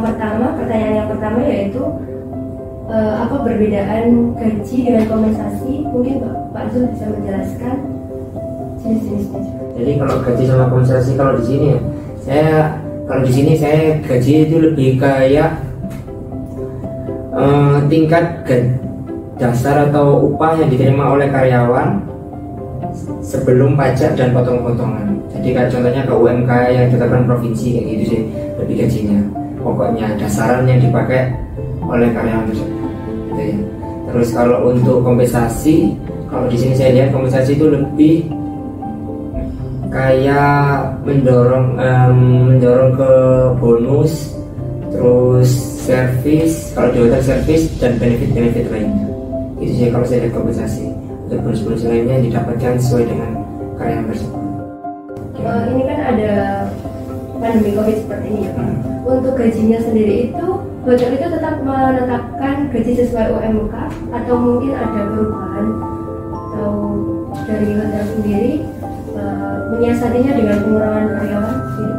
Pertanyaan yang pertama yaitu apa perbedaan gaji dengan kompensasi? Mungkin Pak Zul bisa menjelaskan jenis-jenisnya juga. Jadi kalau gaji sama kompensasi, kalau di sini saya gaji itu lebih kayak tingkat dasar atau upah yang diterima oleh karyawan sebelum pajak dan potong-potongan. Jadi kayak contohnya ke UMK yang ditetapkan provinsi kayak gitu sih lebih gajinya. Pokoknya dasaran yang dipakai oleh karyawan tersebut. Gitu ya. Terus kalau untuk kompensasi, kalau di sini saya lihat kompensasi itu lebih kayak mendorong ke bonus, terus servis, kalau di hotel servis dan benefit lainnya. Itu sih kalau saya lihat kompensasi. Untuk bonus-bonus lainnya didapatkan sesuai dengan karyawan tersebut. Ini kan ada pandemi COVID seperti ini ya Pak. Untuk gajinya sendiri itu hotel itu tetap menetapkan gaji sesuai UMK atau mungkin ada perubahan, atau dari hotel sendiri menyiasatinya dengan pengurangan karyawan gitu?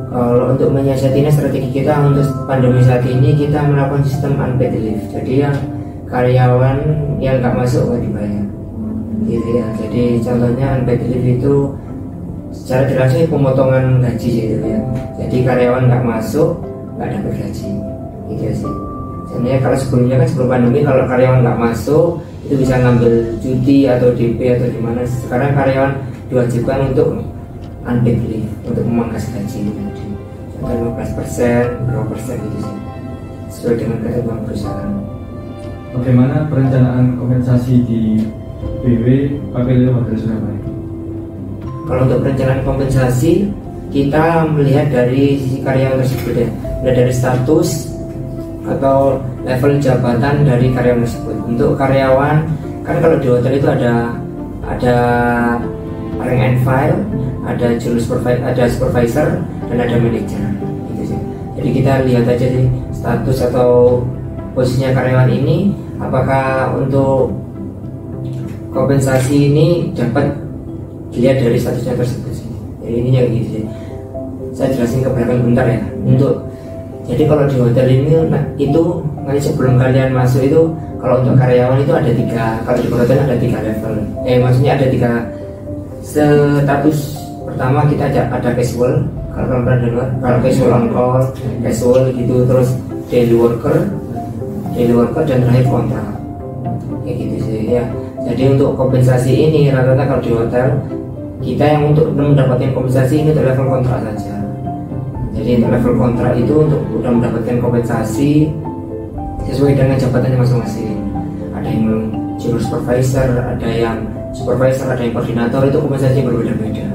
Kalau untuk menyiasatinya, strategi kita untuk pandemi saat ini kita melakukan sistem unpaid leave. Jadi yang karyawan yang nggak masuk nggak dibayar, gitu ya. Jadi contohnya unpaid leave itu secara jelasnya pemotongan gaji gitu ya. Jadi karyawan nggak masuk nggak dapat gaji, gitu sih. Sebenarnya kalau sebelumnya kan sebelum pandemi kalau karyawan nggak masuk itu bisa ngambil cuti atau DP atau gimana. Sekarang karyawan diwajibkan untuk unpaid leave untuk memangkas gaji tadi. Contoh 15%, berapa persen gitu sih, sesuai dengan ketentuan perusahaan. Bagaimana perencanaan kompensasi di BW Pavilion Hotel Surabaya? Kalau untuk perencanaan kompensasi, kita melihat dari sisi karyawan tersebut ya, melihat dari status atau level jabatan dari karyawan tersebut. Untuk karyawan, kan kalau di hotel itu ada rank and file, ada supervisor dan ada manajer, gitu sih. Jadi kita lihat aja sih status atau posisinya karyawan ini, apakah untuk kompensasi ini dapat dilihat dari statusnya tersebut sih. Jadi ininya gitu sih. Saya jelasin ke belakang bentar ya. Jadi kalau di hotel ini itu nanti sebelum kalian masuk itu, kalau untuk karyawan itu ada 3, kalau di hotel ada 3 level. Maksudnya ada 3 status. Pertama kita ada casual, kalau kalian pernah dengar, kalau casual on call, casual gitu, terus daily worker dan terakhir kontrak, kayak gitu sih ya. Jadi untuk kompensasi ini rata-rata kalau di hotel kita yang untuk mendapatkan kompensasi ini untuk level kontrak saja. Jadi untuk level kontrak itu untuk udah mendapatkan kompensasi sesuai dengan jabatannya masing-masing. Ada yang junior supervisor, ada yang supervisor, ada yang koordinator, itu kompensasi berbeda-beda.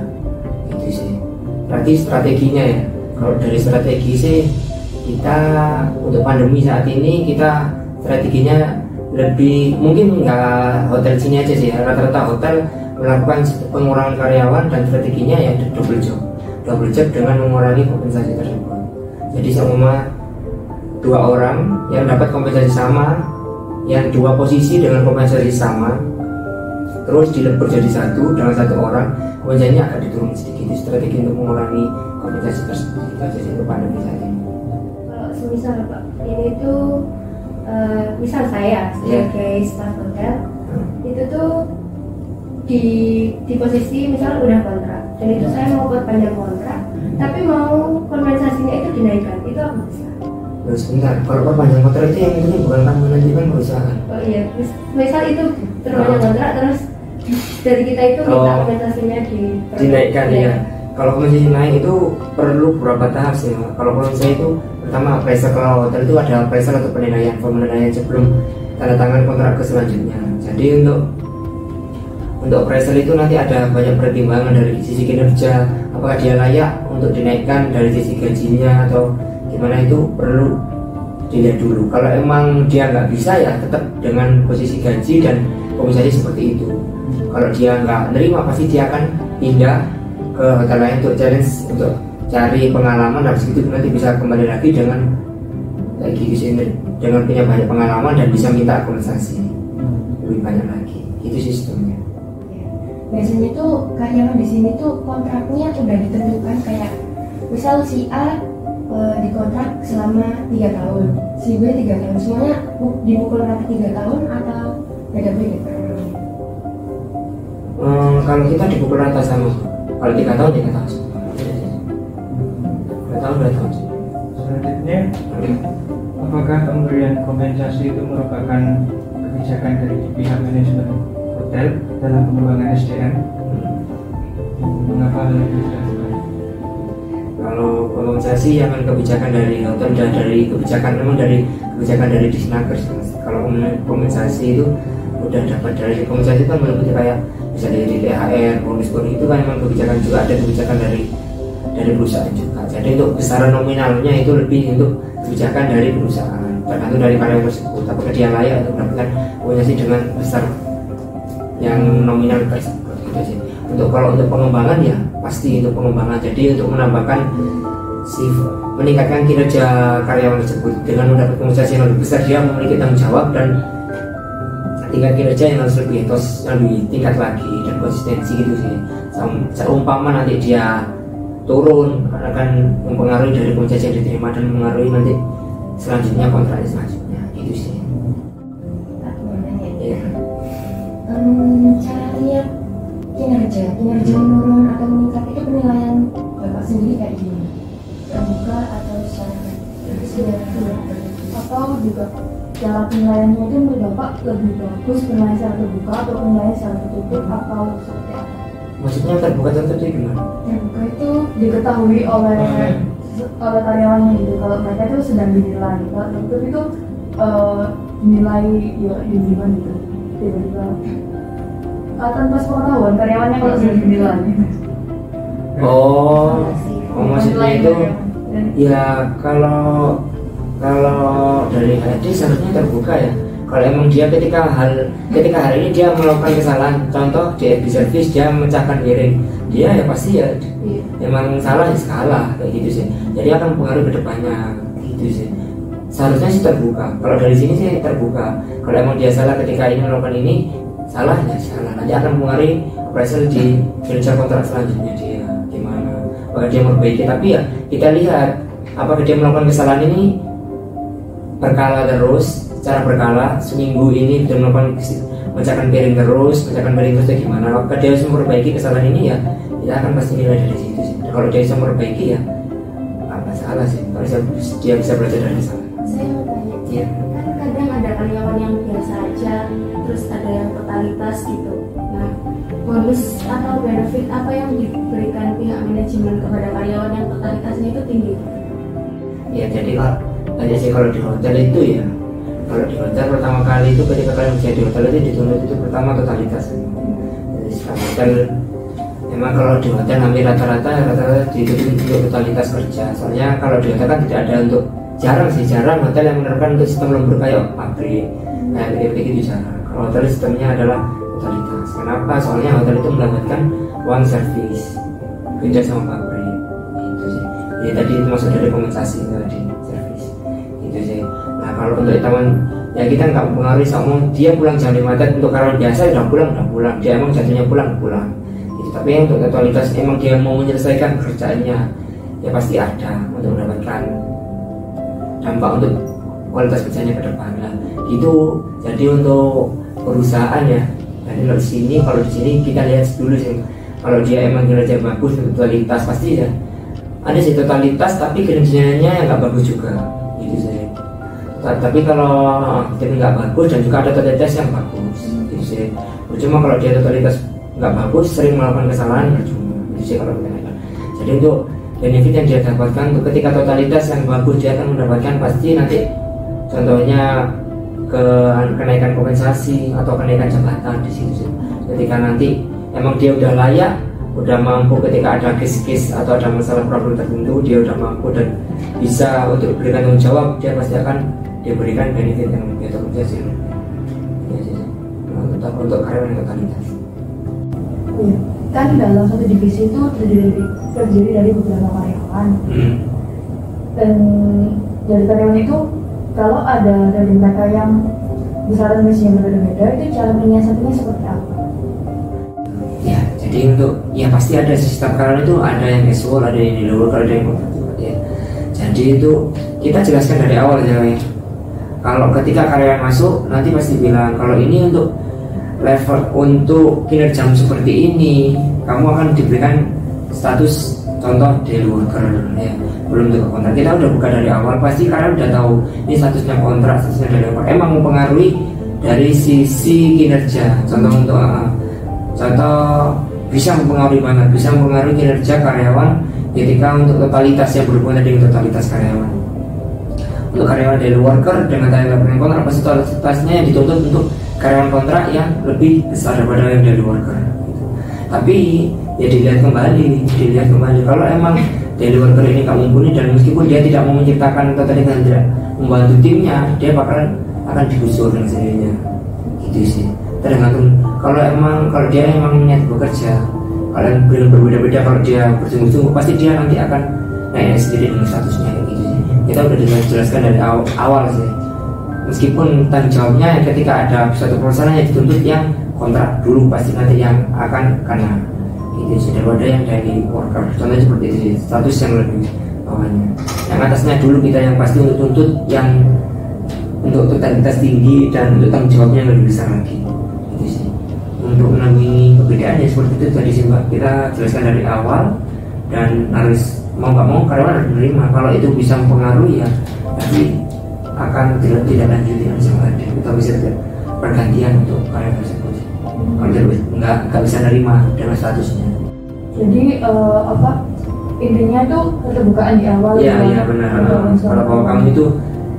Itu sih. Berarti strateginya ya. Kalau dari strategi sih kita untuk pandemi saat ini kita strateginya lebih mungkin nggak hotel sini aja sih. Rata-rata hotel melakukan pengurangan karyawan dan strateginya ya double job dengan mengurangi kompensasi tersebut. Jadi sama 2 orang yang dapat kompensasi sama, yang 2 posisi dengan kompensasi sama, terus dilebur jadi 1 dengan 1 orang, kompensasinya akan diturunkan sedikit. Strategi untuk mengurangi kompensasi tersebut itu aja sih untuk pandemi saat ini. Kalau semisal Pak, ini tuh misal saya sebagai staf hotel itu tuh di posisi misal udah kontrak dan itu saya mau perpanjang kontrak tapi mau kompensasinya itu dinaikkan, itu apa bisa? Terus sebentar, kalau perpanjang kontrak itu yang ini bukan kamu nanti kan perusahaan. Oh iya, misal itu perpanjang kontrak terus dari kita itu minta kompensasinya dinaikkan ya. Kalau kompensasi naik itu perlu beberapa tahap sih. Kalau saya itu pertama appraisal, kalau hotel itu ada appraisal atau penilaian sebelum tanda tangan kontrak ke selanjutnya. Jadi untuk appraisal itu nanti ada banyak pertimbangan dari sisi kinerja, apakah dia layak untuk dinaikkan dari sisi gajinya atau gimana, itu perlu dilihat dulu. Kalau emang dia nggak bisa ya tetap dengan posisi gaji dan kompensasi seperti itu. Kalau dia nggak nerima pasti dia akan pindah ke hotel lain untuk challenge, untuk cari pengalaman. Habis itu nanti bisa kembali lagi dengan kayak gitu sih, dengan punya banyak pengalaman dan bisa minta kompensasi lebih banyak lagi. Itu sistemnya. Biasanya tuh karyawan di sini tuh kontraknya udah ditentukan, kayak misal si A dikontrak selama 3 tahun, si B 3 tahun, semuanya dipukul rata 3 tahun atau beda-beda? Kalau kita dipukul rata sama, kalau 3 tahun 3 tahun, 2 tahun 2 tahun. Selanjutnya, apakah pemberian kompensasi itu merupakan kebijakan dari pihak manajemen hotel dalam pengembangan SDM? Mengapa hal itu dilakukan? Kalau kompensasi yang kebijakan dari hotel dan dari kebijakan memang dari kebijakan dari Disnaker. Kalau kompensasi itu udah dapat dari kompensasi kan meliputi kayak bisa dari THR, bonus itu kan memang kebijakan juga, ada kebijakan dari perusahaan juga. Jadi untuk besaran nominalnya itu lebih untuk kebijakan dari perusahaan, tergantung dari karyawan tersebut apakah dia layak untuk mendapatkan kompensasi dengan besar yang nominal tersebut gitu sih. Untuk kalau untuk pengembangan ya pasti untuk pengembangan, jadi untuk menambahkan meningkatkan kinerja karyawan tersebut dengan mendapat kompensasi yang lebih besar, dia memiliki tanggung jawab dan tingkat kinerja yang harus lebih tingkat lagi dan konsistensi gitu sih. Seumpama nanti dia turun akan mempengaruhi dari kompensasi yang diterima dan mempengaruhi nanti selanjutnya kontraknya selanjutnya gitu sih. Cara lihat kinerja menurun atau meningkat itu penilaian Bapak sendiri kayak gini, terbuka atau secara atau juga cara penilaiannya itu menurut Bapak lebih bagus penilaian secara terbuka atau penilaian secara tertutup atau seperti apa? Maksudnya terbuka tertutup itu gimana? Terbuka itu diketahui oleh karyawannya gitu, kalau mereka itu sedang dinilai. Kalau tertutup itu dinilai ya gimana gitu, tiba-tiba tanpa sepengetahuan karyawannya kalau sedang dinilai. Maksudnya itu ya kalau dari HRD seharusnya terbuka ya. Kalau emang dia ketika hari ini dia melakukan kesalahan, contoh di FB service dia memecahkan piring, dia ya pasti ya emang salah ya salah kayak gitu sih. Jadi akan mempengaruhi ke depannya gitu sih. Seharusnya sih terbuka. Kalau dari sini sih terbuka. Kalau emang dia salah ketika ini melakukan ini, salah ya salah. Nanti akan mempengaruhi appraisal di kinerja kontrak selanjutnya dia gimana. Apakah dia memperbaiki? Tapi ya kita lihat apakah dia melakukan kesalahan ini berkala terus, secara berkala seminggu ini dia melakukan memecahkan piring terus gimana? Apakah dia bisa memperbaiki kesalahan ini ya kita akan pasti nilai dari situ sih. Kalau dia bisa memperbaiki ya apa salah sih? Kalau dia bisa belajar dari kesalahan. Saya mau tanya, kan kadang ada karyawan yang biasa aja, terus ada yang totalitas gitu. Nah, bonus atau benefit apa yang diberikan pihak manajemen kepada karyawan yang totalitasnya itu tinggi? Ya jadi aja sih kalau di hotel itu ya, kalau di hotel pertama kali itu ketika kalian kerja di hotel itu dituntut itu pertama totalitas. Jadi setelah hotel memang kalau di hotel hampir rata-rata dituntut untuk totalitas kerja. Soalnya kalau di hotel kan tidak ada untuk jarang hotel yang menerapkan untuk sistem lembur kayak pabrik kayak gitu jarang. Kalau hotel sistemnya adalah totalitas. Kenapa? Soalnya hotel itu mendapatkan one service beda sama pabrik gitu sih. Jadi tadi itu masuk dari kompensasi tadi service gitu sih. Nah kalau untuk teman ya kita nggak mempengaruhi sama dia pulang jam 5 untuk karyawan biasa udah pulang dia emang jadinya pulang gitu. Tapi yang untuk totalitas emang dia mau menyelesaikan pekerjaannya ya pasti ada untuk mendapatkan dampak untuk kualitas kerjanya ke depan lah. Itu jadi untuk perusahaan ya. Jadi kalau di sini kita lihat dulu sih, kalau dia emang kinerja bagus untuk totalitas pasti ya ada sih totalitas tapi kinerjanya nggak bagus juga gitu sih. Tapi kalau dia nggak bagus dan juga ada totalitas yang bagus gitu sih. Cuma kalau dia totalitas nggak bagus sering melakukan kesalahan ya cuma gitu sih kalau kita lihat. Jadi untuk benefit yang dia dapatkan untuk ketika totalitas yang bagus dia akan mendapatkan pasti nanti contohnya kenaikan kompensasi atau kenaikan jabatan di situ. Ketika nanti emang dia udah layak, udah mampu ketika ada case atau ada masalah problem tertentu dia udah mampu dan bisa untuk berikan tanggung jawab, dia pasti akan diberikan benefit yang lebih atau kompensasi untuk karyawan yang totalitas. Kan dalam satu divisi itu terdiri dari beberapa karyawan dan dari karyawan itu kalau ada dari mereka yang besaran gajinya berbeda-beda itu cara menyiasatinya seperti apa? Ya jadi untuk ya pasti ada sistem karyawan itu ada yang casual, ada yang di luar, ada yang kontrak ya. Jadi Jadi itu kita jelaskan dari awal ya. Kalau ketika karyawan masuk nanti pasti bilang kalau ini untuk level untuk kinerja seperti ini kamu akan diberikan status contoh daily worker ya, belum untuk kontrak. Kita udah buka dari awal, pasti kalian udah tahu ini statusnya kontrak, statusnya daily worker. Emang mempengaruhi dari sisi kinerja. Contoh untuk contoh bisa mempengaruhi banget, bisa mempengaruhi kinerja karyawan ketika untuk totalitas yang berhubungan dengan totalitas karyawan. Untuk karyawan daily worker dengan tanda kontrak pasti totalitasnya yang dituntut untuk karyawan kontrak yang lebih besar daripada yang daily worker. Tapi ya dilihat kembali kalau emang daily worker ini nggak mumpuni dan meskipun dia tidak mau menciptakan totalitas dan tidak membantu timnya, dia akan digusur dengan sendirinya. Gitu sih. Tergantung kalau dia emang niat bekerja, kalian berbeda-beda. Kalau dia bersungguh-sungguh pasti dia nanti akan naik sendiri dengan statusnya gitu sih. Kita udah dijelaskan dari awal sih. Meskipun tanggung jawabnya ketika ada suatu perusahaan yang dituntut yang kontrak dulu pasti nanti yang akan kena gitu sih, daripada yang dari worker. Contohnya seperti itu sih, status yang lebih bawahnya. Yang atasnya dulu kita yang pasti untuk tuntut yang untuk totalitas tinggi dan untuk tanggung jawabnya yang lebih besar lagi gitu sih. Untuk menangani perbedaannya seperti itu tadi sih Mbak, kita jelaskan dari awal dan harus mau nggak mau karyawan harus menerima. Kalau itu bisa mempengaruhi ya tapi akan tidak lanjut dengan yang ada. Kita bisa pergantian untuk karyawan tersebut. Kalau dia nggak bisa nerima dengan statusnya. Jadi intinya tuh keterbukaan di awal. Iya benar. Kalau kamu itu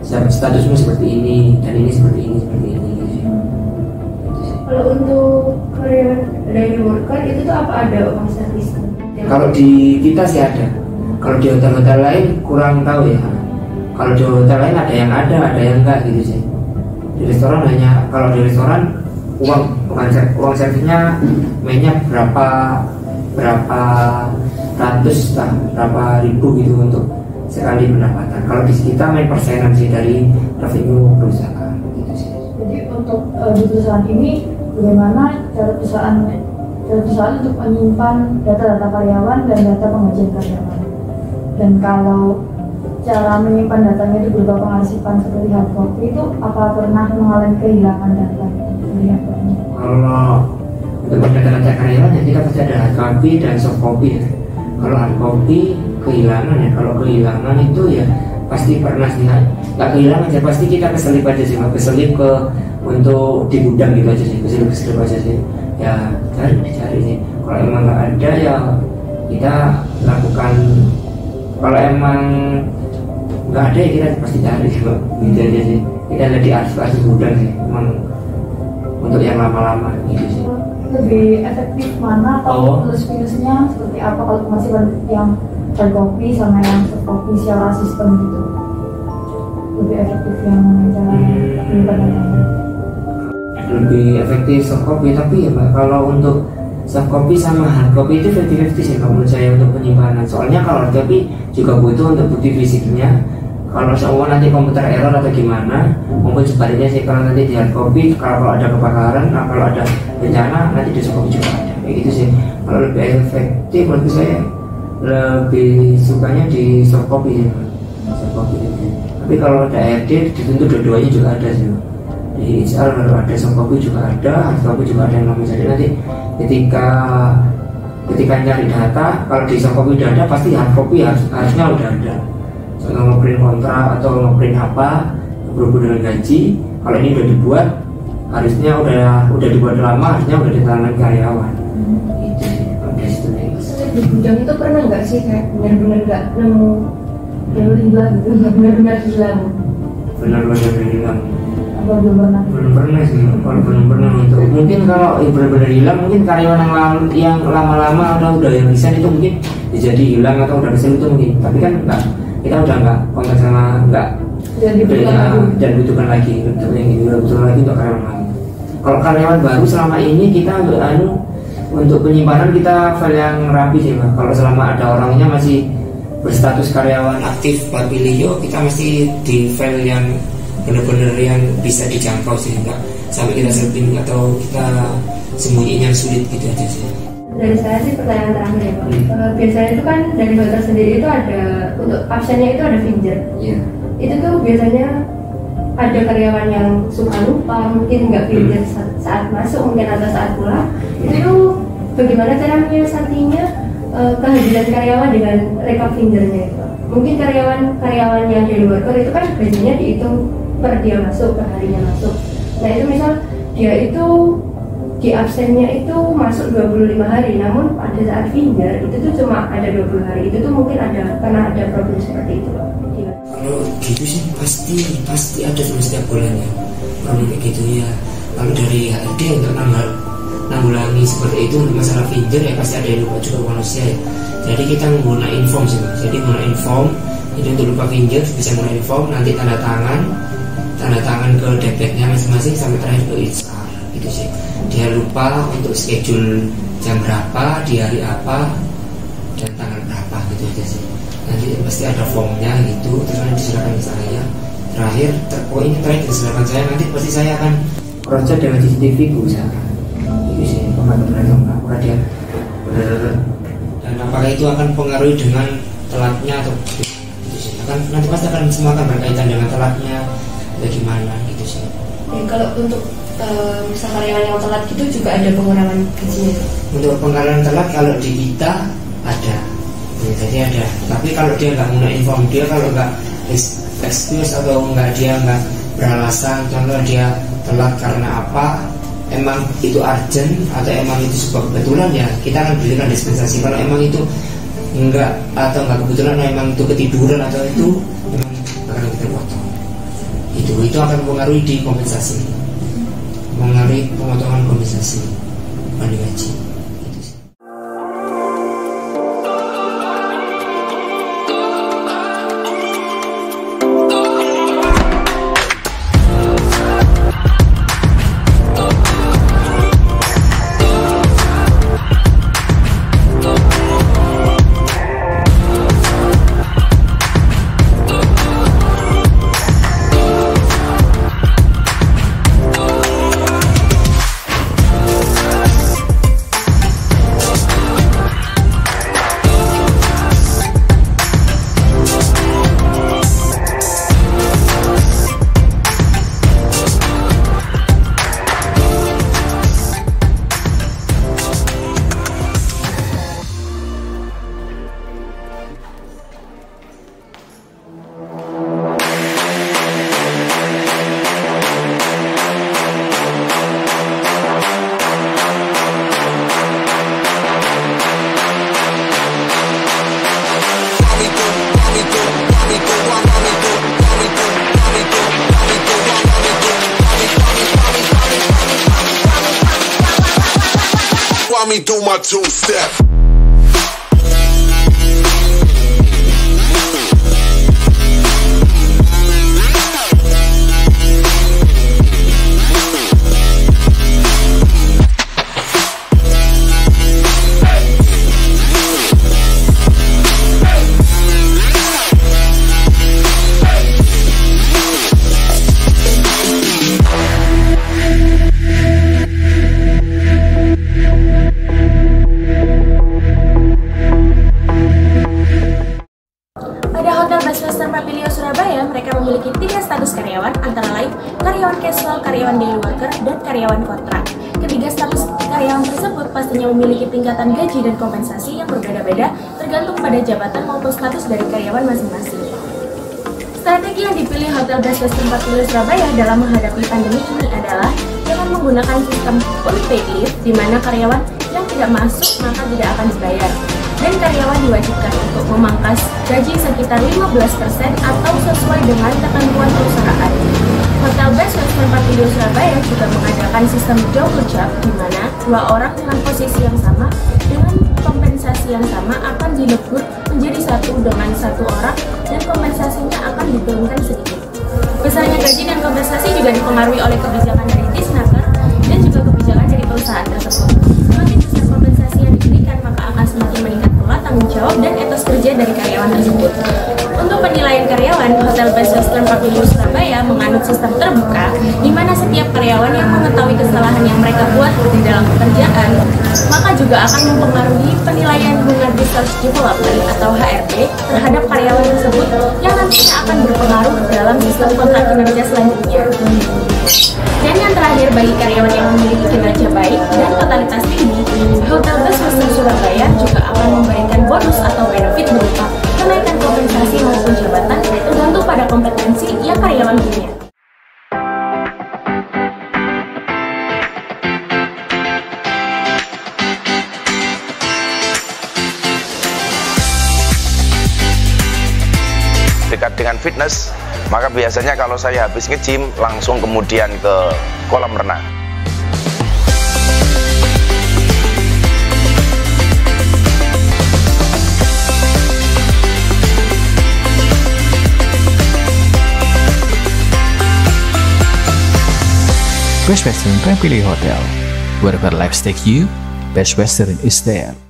statusmu seperti ini dan ini seperti ini gitu sih. Kalau untuk karyawan daily worker itu tuh apa ada uang servis? Kalau di kita sih ada. Kalau di hotel-hotel lain kurang tahu ya. Kalau di hotel lain ada yang enggak gitu sih. Di restoran hanya, kalau di restoran uang servisnya mainnya berapa ratus lah, berapa ribu gitu untuk sekali pendapatan. Kalau di kita main persenan sih dari revenue perusahaan gitu sih. Jadi untuk di perusahaan ini bagaimana cara perusahaan untuk menyimpan data-data karyawan dan data penggajian karyawan. Dan kalau cara menyimpan datanya itu berupa pengarsipan seperti hard copy, itu apa pernah mengalami kehilangan data? Kalau untuk data karyawan ya kita pasti ada hard copy dan soft copy ya. Kalau hard copy kehilangan ya, kalau kehilangan itu ya pasti pernah sih, nggak kehilangan aja pasti kita keselip aja sih, keselip ke untuk di gudang gitu aja sih, keselip aja sih ya, dicari sih. Kalau emang nggak ada ya kita lakukan, kalau emang nggak ada ya kita pasti cari sih gitu aja sih. Kita ada di arsip gudang sih emang untuk yang lama-lama gitu sih. Lebih efektif mana atau plus-minusnya seperti apa kalau masih yang hard copy sama yang soft copy secara sistem gitu? Lebih efektif yang mana cara penyimpanan? Lebih efektif soft copy, tapi ya Mbak, kalau untuk soft copy sama hard copy itu 50-50 sih kalau menurut saya untuk penyimpanan. Soalnya kalau hard copy juga butuh untuk bukti fisiknya. Kalau semua nanti komputer error atau gimana, maupun sebaliknya sih kalau nanti di hard copy, kalau ada kebakaran, kalau ada bencana nanti di soft copy juga ada, kayak gitu sih. Kalau lebih efektif menurut saya lebih sukanya di soft copy ya, soft copy itu. Tapi kalau ada edit dituntut dua-duanya juga ada sih. Di HR kalau ada soft copy juga ada, hard copy juga ada yang namanya. Jadi nanti ketika nyari data, kalau di soft copy udah ada, pasti hard copy harusnya udah ada. Soalnya ngeprint kontrak atau ngeprint apa berhubungan dengan gaji, kalau ini udah dibuat harusnya udah dibuat lama, harusnya udah ditangan karyawan. Itu sih kalau di gudang itu pernah nggak sih kayak benar-benar nggak nemu yang hilang gitu, nggak benar-benar hilang? Benar-benar hilang. Atau belum pernah sih, kalau belum pernah untuk mungkin kalau benar-benar hilang, mungkin karyawan yang lama-lama udah yang resign itu mungkin jadi hilang atau udah resign itu mungkin, tapi kan enggak, kita udah nggak kontak sama nggak dan butuhkan lagi untuk yang ini, butuhkan lagi untuk karyawan lagi. Kalau karyawan baru selama ini kita untuk penyimpanan kita file yang rapi sih Pak. Kalau selama ada orangnya masih berstatus karyawan aktif Papilio, kita masih di file yang benar-benar yang bisa dijangkau sih, enggak sampai kita setting atau kita sembunyiin yang sulit gitu aja sih. dari saya sih pertanyaan terakhir ya Pak. Biasanya itu kan dari hotel sendiri itu ada untuk absennya itu ada finger. Iya. Itu tuh biasanya ada karyawan yang suka lupa, mungkin nggak finger saat masuk, mungkin atau saat pulang. Itu tuh bagaimana cara menyiasatinya kehadiran karyawan dengan rekap fingernya itu? Mungkin karyawan yang dari worker itu kan gajinya dihitung per dia masuk, per harinya masuk. Nah itu misal dia itu di absennya itu masuk 25 hari, namun pada saat finger itu tuh cuma ada 20 hari. Itu tuh mungkin karena ada problem seperti itu Pak. Kalau gitu sih pasti ada setiap bulannya problem kayak gitu ya. Kalau dari HRD untuk nanggulangi seperti itu untuk masalah finger ya pasti ada yang lupa juga manusia ya. Jadi kita menggunakan form sih Pak. Jadi menggunakan form itu untuk lupa finger bisa menggunakan form, nanti tanda tangan ke debitnya masing-masing sampai terakhir ke HR gitu sih. Dia lupa untuk schedule jam berapa, di hari apa, dan tanggal berapa gitu aja sih. Nanti pasti ada formnya gitu, terus nanti diserahkan ke saya. Terakhir diserahkan saya, nanti pasti saya akan cross check dengan CCTV ku misalkan. Itu sih pembantu apakah dia benar dan apakah itu akan pengaruhi dengan telatnya atau gitu sih. Nanti pasti semua akan berkaitan dengan telatnya atau gimana gitu sih. Kalau untuk misal karyawan yang telat gitu juga ada pengurangan gajinya? Untuk pengurangan telat kalau di kita ada ya, jadi ada. Tapi kalau dia nggak menggunakan form, dia kalau nggak excuse atau dia nggak beralasan, contoh dia telat karena apa, emang itu urgent atau emang itu sebuah kebetulan ya kita akan berikan dispensasi. Kalau emang itu enggak atau nggak kebetulan, emang itu ketiduran atau itu memang akan kita potong. Itu akan mempengaruhi di kompensasi, mengaruhi pemotongan kompensasi banding gaji. Me do my two-step. memiliki 3 status karyawan, antara lain karyawan casual, karyawan daily worker, dan karyawan kontrak. Ketiga status karyawan tersebut pastinya memiliki tingkatan gaji dan kompensasi yang berbeda-beda tergantung pada jabatan maupun status dari karyawan masing-masing. Strategi yang dipilih Hotel Best Western 40 Surabaya dalam menghadapi pandemi ini adalah dengan menggunakan sistem unpaid leave, di mana karyawan yang tidak masuk maka tidak akan dibayar, dan karyawan diwajibkan untuk memangkas gaji sekitar 15% atau sesuai dengan ketentuan perusahaan. Hotel Best Western 40 Surabaya juga mengadakan sistem double job, di mana 2 orang dengan posisi yang sama dengan kompensasi yang sama akan dilebur menjadi 1 dengan 1 orang, dan kompensasinya akan diturunkan sedikit. Besarnya gaji dan kompensasi juga dipengaruhi oleh kebijakan dari Disnaker dan juga kebijakan dari perusahaan tersebut. Semakin besar kompensasi yang diberikan, maka akan semakin meningkat pula tanggung jawab dan etos kerja dari karyawan tersebut. Untuk Untuk penilaian karyawan, Hotel Best Western Park Windsor Surabaya menganut sistem terbuka, di mana setiap karyawan yang mengetahui kesalahan yang mereka buat di dalam pekerjaan, maka juga akan mempengaruhi penilaian Human Resource Development atau HRD terhadap karyawan tersebut yang nantinya akan berpengaruh dalam sistem kontrak kinerja selanjutnya. Dan yang terakhir, bagi karyawan yang memiliki kinerja baik dan totalitas tinggi, Hotel Best Western Surabaya juga akan memberikan bonus atau benefit berupa kenaikan kompensasi maupun jabatan tergantung pada kompetensi yang karyawan punya. Dekat dengan fitness, maka biasanya kalau saya habis nge-gym langsung kemudian ke kolam renang. Best Western Prime Pilih Hotel. Wherever life takes you, Best Western is there.